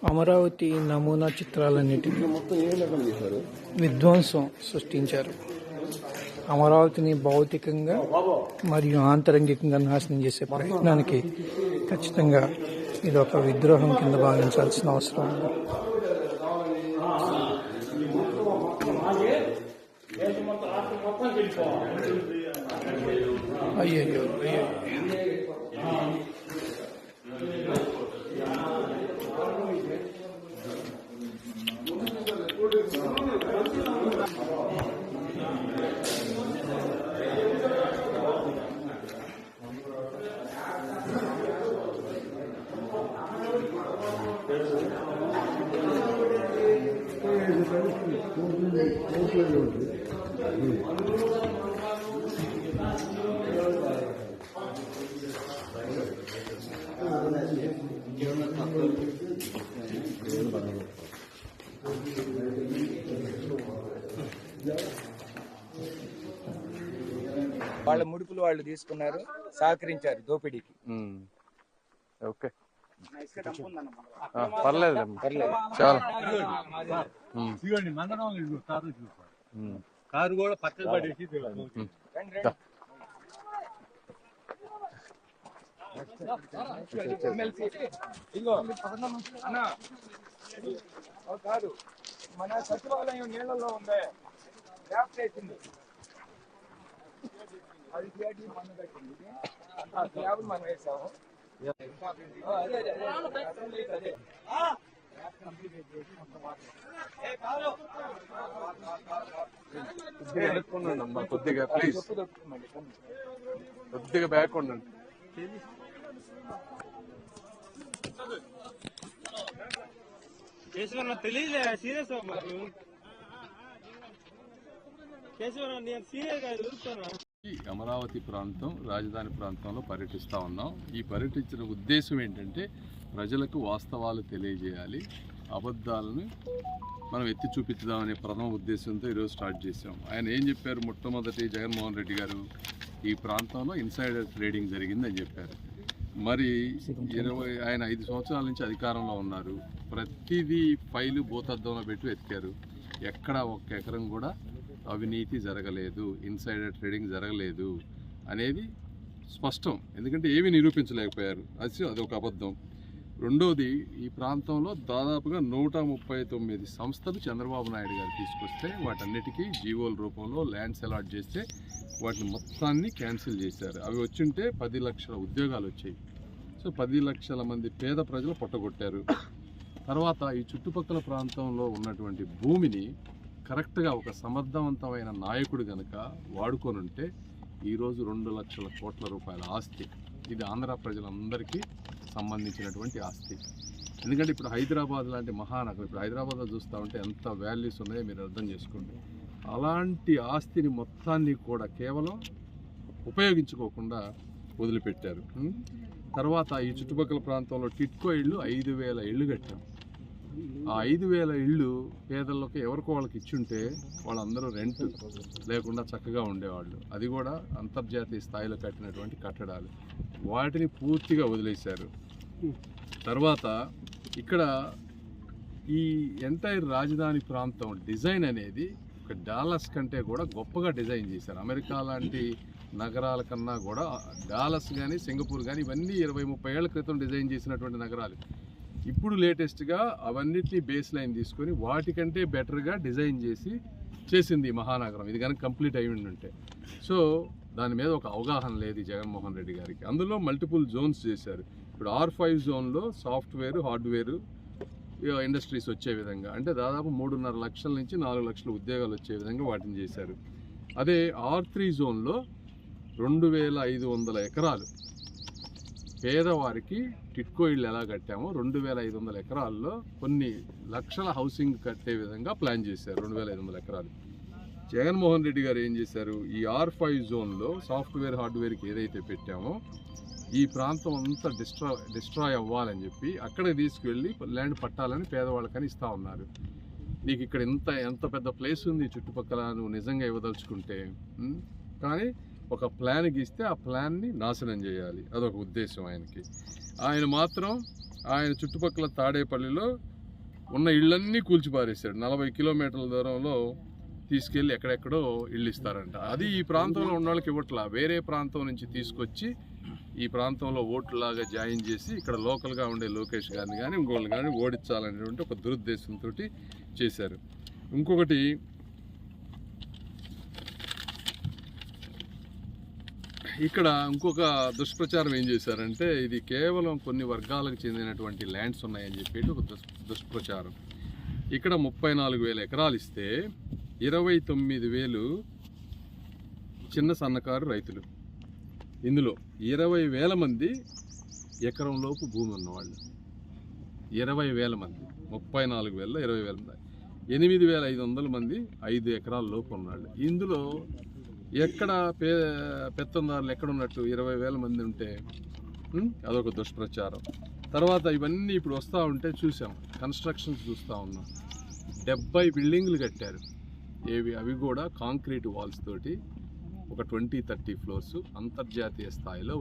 అమరావతి నమూనా చిత్రాలన్నిటినీ విధ్వంసం సృష్టించారు. అమరావతిని భౌతికంగా మరియు ఆంతరంగికంగా నాశనం చేసే ప్రయత్నానికి ఖచ్చితంగా ఇది ఒక విద్రోహం కింద భావించాల్సిన అవసరం ఉంది. అయ్యయ్యో వాళ్ళ ముడుపులు వాళ్ళు తీసుకున్నారు, సహకరించారు దోపిడీకి. ఓకే, పర్లేదు చాలా. కారు కూడా పక్కన పడేసి కాదు, మన సచివాలయం నీళ్ళలో ఉందే, ర్యాప్ చేసింది, అది మన్ను కట్టింది, స్లాబ్ మనం వేసాము. కొద్దిగా ప్లీజ్, కొద్దిగా బ్యాక్ ఉండండి. తెలియలే సీరియస్ ఈ అమరావతి ప్రాంతం రాజధాని ప్రాంతంలో పర్యటిస్తూ ఉన్నాం. ఈ పర్యటించిన ఉద్దేశం ఏంటంటే ప్రజలకు వాస్తవాలు తెలియజేయాలి, అబద్ధాలను మనం ఎత్తి చూపించుదామనే ప్రథమ ఉద్దేశంతో ఈరోజు స్టార్ట్ చేసాం. ఆయన ఏం చెప్పారు? మొట్టమొదటి జగన్మోహన్ రెడ్డి గారు ఈ ప్రాంతంలో ఇన్సైడర్ ట్రేడింగ్ జరిగిందని చెప్పారు. మరి ఆయన 5 సంవత్సరాల నుంచి అధికారంలో ఉన్నారు. ప్రతిదీ ఫైలు భూతద్దంలో పెట్టి వెతికారు. ఎక్కడ 1 ఎకరం కూడా అవినీతి జరగలేదు, ఇన్సైడర్ ట్రేడింగ్ జరగలేదు అనేది స్పష్టం. ఎందుకంటే ఏమీ నిరూపించలేకపోయారు, అది ఒక అబద్ధం. రెండోది, ఈ ప్రాంతంలో దాదాపుగా 139 సంస్థలు చంద్రబాబు నాయుడు గారు తీసుకొస్తే వాటన్నిటికీ జీవోల రూపంలో ల్యాండ్స్ అలాట్ చేస్తే వాటిని మొత్తాన్ని క్యాన్సిల్ చేశారు. అవి వచ్చుంటే 10 లక్షల ఉద్యోగాలు వచ్చాయి. సో 10 లక్షల మంది పేద ప్రజలు పొట్టగొట్టారు. తర్వాత ఈ చుట్టుపక్కల ప్రాంతంలో ఉన్నటువంటి భూమిని కరెక్ట్గా ఒక సమర్థవంతమైన నాయకుడు కనుక వాడుకొని ఉంటే ఈరోజు 2 లక్షల కోట్ల రూపాయల ఆస్తి, ఇది ఆంధ్ర ప్రజలందరికీ సంబంధించినటువంటి ఆస్తి. ఎందుకంటే ఇప్పుడు హైదరాబాద్ లాంటి మహానగరం, ఇప్పుడు హైదరాబాద్లో చూస్తూ ఉంటే ఎంత వాల్యూస్ ఉన్నాయో మీరు అర్థం చేసుకోండి. అలాంటి ఆస్తిని మొత్తాన్ని కూడా కేవలం ఉపయోగించుకోకుండా వదిలిపెట్టారు. తర్వాత ఈ చుట్టుపక్కల ప్రాంతంలో టిట్కో ఇళ్ళు 5,000 ఇళ్ళు కట్టాం. ఆ 5,000 ఇళ్ళు పేదలకు ఎవరికో వాళ్ళకి ఇచ్చుంటే వాళ్ళందరూ రెంట్ లేకుండా చక్కగా ఉండేవాళ్ళు. అది కూడా అంతర్జాతీయ స్థాయిలో కట్టినటువంటి కట్టడాలు, వాటిని పూర్తిగా వదిలేశారు. తర్వాత ఇక్కడ ఈ ఎంటైర్ రాజధాని ప్రాంతం డిజైన్ అనేది ఒక డాలస్ కంటే కూడా గొప్పగా డిజైన్ చేశారు. అమెరికా లాంటి నగరాల కన్నా కూడా డాలస్ కానీ సింగపూర్ కానీ ఇవన్నీ 20-30 ఏళ్ల క్రితం డిజైన్ చేసినటువంటి నగరాలు. ఇప్పుడు లేటెస్ట్గా అవన్నిటినీ బేస్ లైన్ తీసుకొని వాటికంటే బెటర్గా డిజైన్ చేసింది ఈ మహానగరం. ఇది కనుక కంప్లీట్ అయి ఉంటే, సో దాని మీద ఒక అవగాహన లేదు జగన్మోహన్ రెడ్డి గారికి. అందులో మల్టిపుల్ జోన్స్ చేశారు. ఇప్పుడు R5 జోన్లో సాఫ్ట్వేర్, హార్డ్వేర్ ఇండస్ట్రీస్ వచ్చే విధంగా, అంటే దాదాపు 3.5 లక్షల నుంచి 4 లక్షల ఉద్యోగాలు వచ్చే విధంగా వాటిని చేశారు. అదే R3 జోన్లో 2,500 ఎకరాలు పేదవారికి టిట్కో ఇళ్ళు ఎలా కట్టామో 2,500 ఎకరాల్లో కొన్ని లక్షల హౌసింగ్ కట్టే విధంగా ప్లాన్ చేశారు. 2,500 ఎకరాలు. జగన్మోహన్ రెడ్డి గారు ఏం చేశారు? ఈ R5 జోన్లో సాఫ్ట్వేర్, హార్డ్వేర్కి ఏదైతే పెట్టామో ఈ ప్రాంతం అంతా డిస్ట్రాయ్ అవ్వాలని చెప్పి అక్కడికి తీసుకువెళ్ళి ల్యాండ్ పట్టాలని పేదవాళ్ళకని ఇస్తూ ఉన్నారు. నీకు ఇక్కడ ఎంత పెద్ద ప్లేస్ ఉంది చుట్టుపక్కల, నువ్వు నిజంగా ఇవ్వదలుచుకుంటే, కానీ ఒక ప్లాన్ గీస్తే ఆ ప్లాన్ని నాశనం చేయాలి, అదొక ఉద్దేశం ఆయనకి. ఆయన మాత్రం ఆయన చుట్టుపక్కల తాడేపల్లిలో ఉన్న ఇళ్ళన్నీ కూల్చిపారేశాడు. 40 కిలోమీటర్ల దూరంలో తీసుకెళ్ళి ఎక్కడెక్కడో ఇళ్ళు ఇస్తారంట. అది ఈ ప్రాంతంలో ఉన్న వాళ్ళకి ఇవ్వట్లా, వేరే ప్రాంతం నుంచి తీసుకొచ్చి ఈ ప్రాంతంలో ఓట్లలాగా జాయిన్ చేసి ఇక్కడ లోకల్గా ఉండే లోకేష్ గారిని కానీ ఇంకోళ్ళని కానీ ఓడించాలనేటువంటి ఒక దురుద్దేశంతో చేశారు. ఇంకొకటి, ఇక్కడ ఇంకొక దుష్ప్రచారం ఏం చేశారంటే ఇది కేవలం కొన్ని వర్గాలకు చెందినటువంటి ల్యాండ్స్ ఉన్నాయని చెప్పేసి ఒక దుష్ప్రచారం. ఇక్కడ 34,000 ఎకరాలు ఇస్తే 29,000 చిన్న సన్నకారు రైతులు, ఇందులో 20,000 మంది ఎకరంలోపు భూమి ఉన్నవాళ్ళు. 20,000 మంది, 34,000లో 20,000 మంది, 8,500 మంది 5 ఎకరాల లోపు ఉన్నాళ్ళు. ఇందులో ఎక్కడ పెత్తందారులు ఎక్కడున్నట్టు 20,000 మంది ఉంటే అదొక దుష్ప్రచారం. తర్వాత ఇవన్నీ ఇప్పుడు వస్తూ ఉంటే చూసాం, కన్స్ట్రక్షన్స్ చూస్తూ ఉన్నాం. 70 బిల్డింగ్లు కట్టారు. అవి కూడా కాంక్రీట్ వాల్స్ తోటి ఒక 20-30 ఫ్లోర్స్. అంతర్జాతీయ స్థాయిలో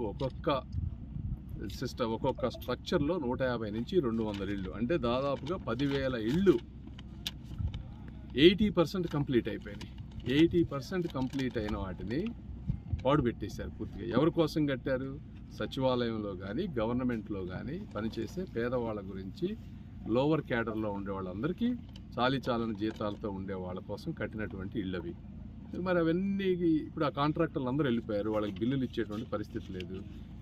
ఒక్కొక్క స్ట్రక్చర్లో 150 నుంచి 200 ఇళ్ళు, అంటే దాదాపుగా 10,000 ఇళ్ళు 80% కంప్లీట్ అయిపోయినాయి. 80% కంప్లీట్ అయిన వాటిని పాడు పెట్టేశారు పూర్తిగా. ఎవరి కోసం కట్టారు? సచివాలయంలో కానీ గవర్నమెంట్లో కానీ పనిచేసే పేదవాళ్ళ గురించి, లోవర్ క్యాడర్లో ఉండే వాళ్ళందరికీ చాలీచాలని జీతాలతో ఉండే వాళ్ళ కోసం కట్టినటువంటి ఇళ్ళవి. మరి అవన్నీ ఇప్పుడు ఆ కాంట్రాక్టర్లు అందరూ వెళ్ళిపోయారు, వాళ్ళకి బిల్లులు ఇచ్చేటువంటి పరిస్థితి లేదు.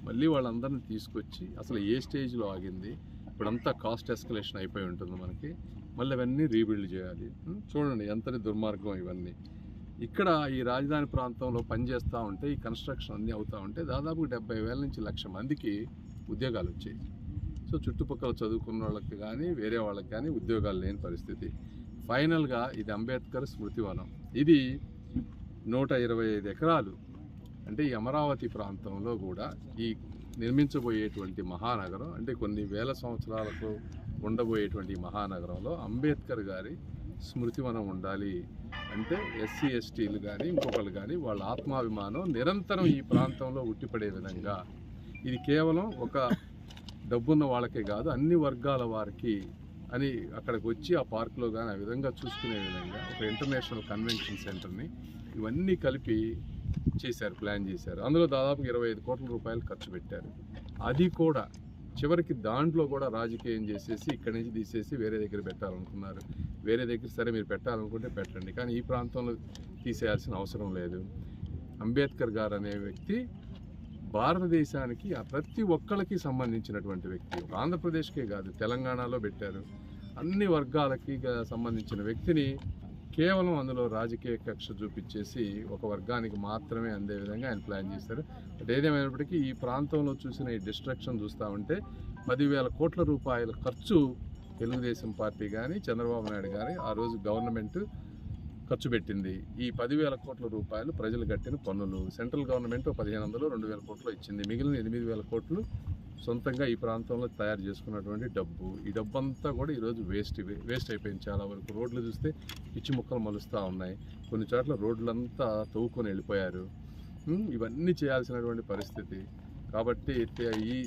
మళ్ళీ వాళ్ళందరినీ తీసుకొచ్చి అసలు ఏ స్టేజ్లో ఆగింది, ఇప్పుడంతా కాస్ట్ ఎస్కలేషన్ అయిపోయి ఉంటుంది మనకి, మళ్ళీ అవన్నీ రీబిల్డ్ చేయాలి. చూడండి ఎంతటి దుర్మార్గం ఇవన్నీ. ఇక్కడ ఈ రాజధాని ప్రాంతంలో పనిచేస్తూ ఉంటే, ఈ కన్స్ట్రక్షన్ అన్నీ అవుతూ ఉంటే దాదాపు 70,000 నుంచి 1,00,000 మందికి ఉద్యోగాలు వచ్చాయి. సో చుట్టుపక్కల చదువుకున్న వాళ్ళకి కానీ వేరే వాళ్ళకి కానీ ఉద్యోగాలు లేని పరిస్థితి. ఫైనల్గా ఇది అంబేద్కర్ స్మృతివనం. ఇది 125 ఎకరాలు. అంటే ఈ అమరావతి ప్రాంతంలో కూడా ఈ నిర్మించబోయేటువంటి మహానగరం, అంటే కొన్ని వేల సంవత్సరాలకు ఉండబోయేటువంటి మహానగరంలో అంబేద్కర్ గారి స్మృతివనం ఉండాలి. అంటే ఎస్సీ ఎస్టీలు కానీ ఇంకొకరు కానీ వాళ్ళ ఆత్మాభిమానం నిరంతరం ఈ ప్రాంతంలో ఉట్టిపడే విధంగా, ఇది కేవలం ఒక డబ్బున్న వాళ్ళకే కాదు అన్ని వర్గాల వారికి అని అక్కడికి వచ్చి ఆ పార్కులో కానీ ఆ విధంగా చూసుకునే విధంగా ఒక ఇంటర్నేషనల్ కన్వెన్షన్ సెంటర్ని ఇవన్నీ కలిపి చేశారు, ప్లాన్ చేశారు. అందులో దాదాపు 25 కోట్ల రూపాయలు ఖర్చు పెట్టారు. అది కూడా చివరికి దాంట్లో కూడా రాజకీయం చేసేసి ఇక్కడి నుంచి తీసేసి వేరే దగ్గర పెట్టాలనుకున్నారు. వేరే దగ్గర సరే మీరు పెట్టాలనుకుంటే పెట్టండి, కానీ ఈ ప్రాంతంలో తీసేయాల్సిన అవసరం లేదు. అంబేద్కర్ గారు అనే వ్యక్తి భారతదేశానికి ప్రతి ఒక్కరికి సంబంధించినటువంటి వ్యక్తి. ఆంధ్రప్రదేశ్కే కాదు, తెలంగాణలో పెట్టారు. అన్ని వర్గాలకి సంబంధించిన వ్యక్తిని కేవలం అందులో రాజకీయ కక్ష చూపించేసి ఒక వర్గానికి మాత్రమే అందే విధంగా ఆయన ప్లాన్ చేశారు. బట్ ఏదేమైనప్పటికీ ఈ ప్రాంతంలో చూసిన ఈ డిస్ట్రక్షన్ చూస్తూ ఉంటే 10,000 కోట్ల రూపాయల ఖర్చు తెలుగుదేశం పార్టీ కానీ చంద్రబాబు నాయుడు కానీ ఆ రోజు గవర్నమెంట్ ఖర్చు పెట్టింది. ఈ 10,000 కోట్ల రూపాయలు ప్రజలు కట్టిన పన్నులు. సెంట్రల్ గవర్నమెంట్ 1,500 2,000 కోట్లు ఇచ్చింది. మిగిలిన 8,000 కోట్లు సొంతంగా ఈ ప్రాంతంలో తయారు చేసుకున్నటువంటి డబ్బు. ఈ డబ్బు అంతా కూడా ఈరోజు వేస్ట్ అయిపోయింది. చాలా వరకు రోడ్లు చూస్తే పిచ్చి ముక్కలు మలుస్తూ ఉన్నాయి. కొన్ని చోట్ల రోడ్లంతా తవ్వుకొని వెళ్ళిపోయారు. ఇవన్నీ చేయాల్సినటువంటి పరిస్థితి. కాబట్టి ఈ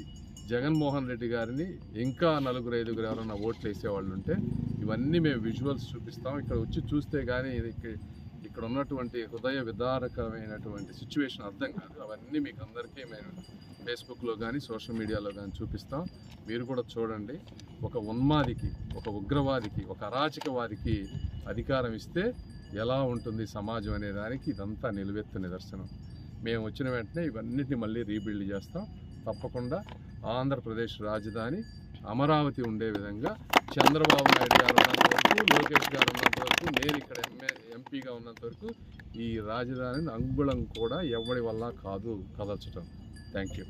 జగన్మోహన్ రెడ్డి గారిని ఇంకా 4-5 ఎవరైనా ఓట్లు వేసేవాళ్ళు ఉంటే ఇవన్నీ మేము విజువల్స్ చూపిస్తాం. ఇక్కడ వచ్చి చూస్తే కానీ ఇక్కడ ఉన్నటువంటి హృదయ విదారకమైనటువంటి సిచ్యువేషన్ అర్థం కాదు. అవన్నీ మీకు అందరికీ మేము ఫేస్బుక్లో కానీ సోషల్ మీడియాలో కానీ చూపిస్తాం. మీరు కూడా చూడండి. ఒక ఉన్మాదికి, ఒక ఉగ్రవాదికి, ఒక అరాచకవాదికి అధికారం ఇస్తే ఎలా ఉంటుంది సమాజం అనే దానికి ఇదంతా నిలువెత్తు నిదర్శనం. మేము వచ్చిన వెంటనే ఇవన్నిటిని మళ్ళీ రీబిల్డ్ చేస్తాం. తప్పకుండా ఆంధ్రప్రదేశ్ రాజధాని అమరావతి ఉండే విధంగా చంద్రబాబు నాయుడు గారు ఉన్నంత వరకు, లోకేష్ గారు ఉన్నంత వరకు, నేను ఇక్కడ ఎంపీగా ఉన్నంత వరకు ఈ రాజధానిని అంగుళం కూడా ఎవరి వల్ల కాదు కదల్చడం. Thank you.